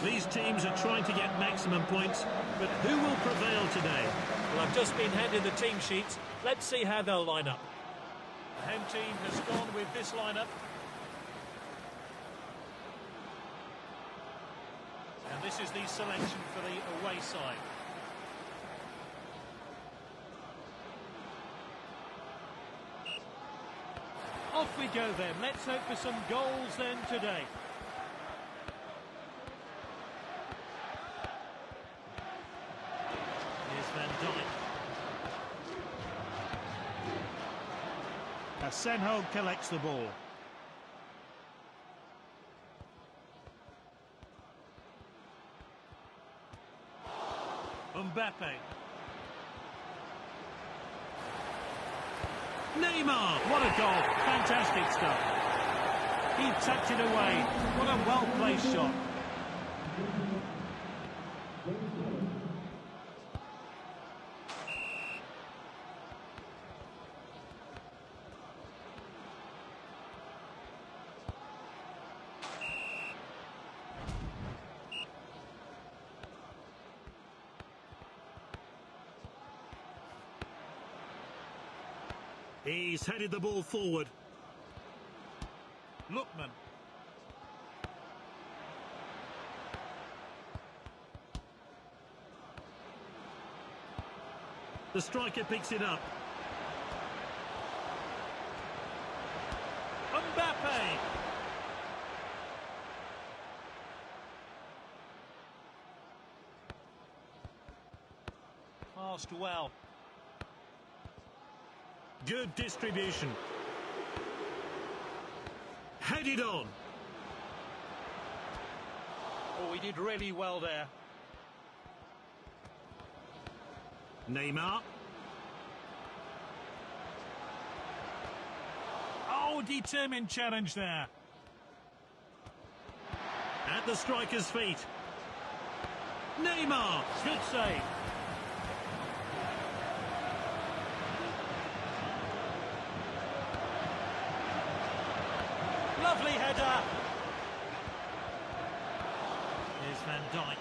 These teams are trying to get maximum points, but who will prevail today? Well, I've just been handed the team sheets. Let's see how they'll line up. The home team has gone with this lineup. And this is the selection for the away side. Off we go then. Let's hope for some goals then today. Here's Van Dijk. Asenjo collects the ball. Mbappe. Neymar! What a goal. Fantastic stuff. He tucked it away. What a well-placed shot. He's headed the ball forward. Lookman. The striker picks it up. Mbappe. Passed well. Good distribution. Headed on. Oh, he did really well there. Neymar. Oh, determined challenge there. At the striker's feet. Neymar. Good save. Lovely header. Here's Van Dijk.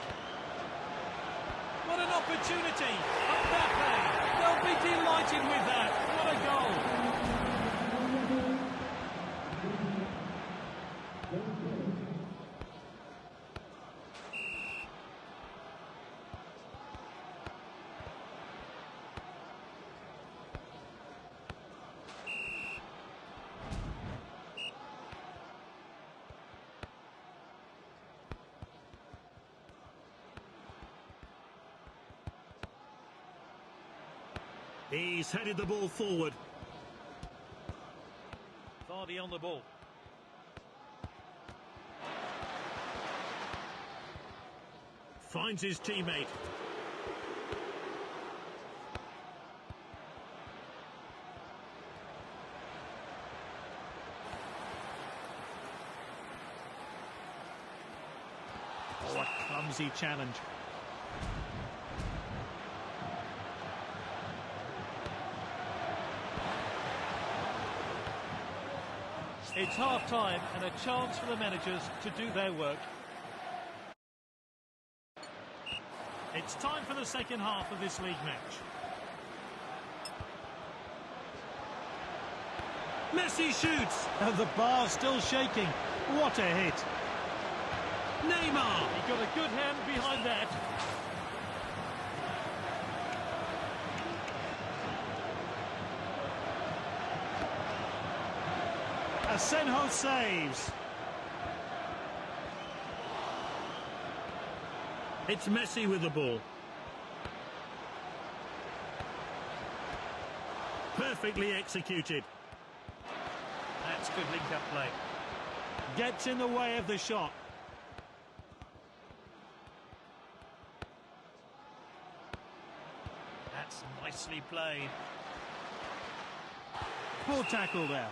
What an opportunity. Mbappe. They'll be delighted with that. What a goal. He's headed the ball forward. Vardy on the ball. Finds his teammate. Oh, a clumsy challenge. It's half-time and a chance for the managers to do their work. It's time for the second half of this league match. Messi shoots. And the bar's still shaking. What a hit. Neymar. He got a good hand behind that. Asenjo saves. It's Messi with the ball. Perfectly executed. That's good link-up play. Gets in the way of the shot. That's nicely played. Poor tackle there.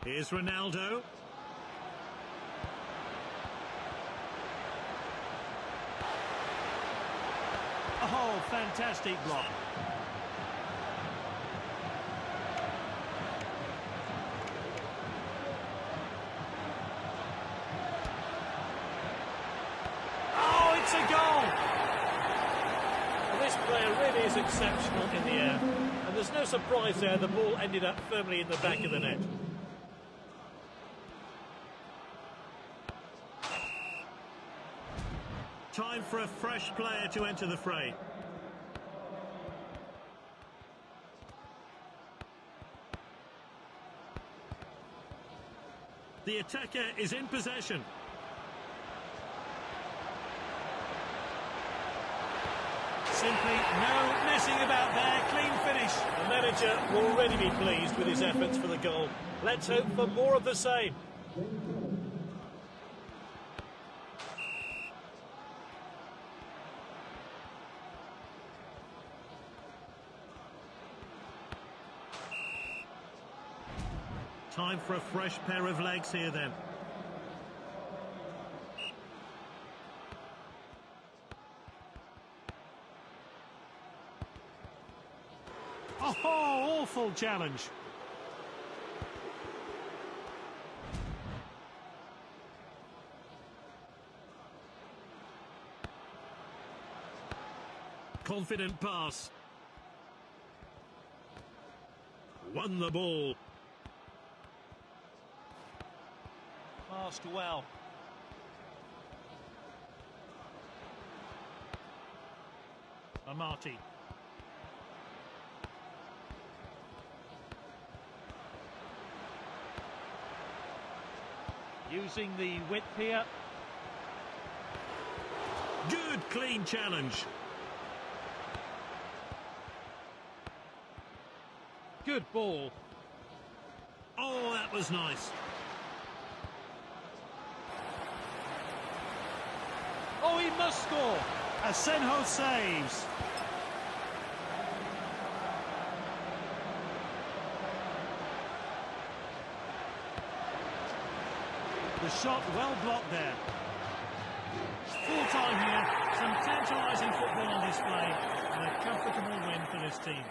Here's Ronaldo. Oh, fantastic block. Oh, it's a goal! Well, this player really is exceptional in the air. And there's no surprise there, the ball ended up firmly in the back of the net. Time for a fresh player to enter the fray. The attacker is in possession. Simply no messing about there. Clean finish. The manager will already be pleased with his efforts for the goal. Let's hope for more of the same. Time for a fresh pair of legs here then. Oh, awful challenge. Confident pass. Won the ball. Passed well. Amati. Using the width here. Good clean challenge. Good ball. Oh, that was nice. Oh, he must score. Asenjo saves. The shot well blocked there. Full time here. Some tantalising football on display and a comfortable win for this team.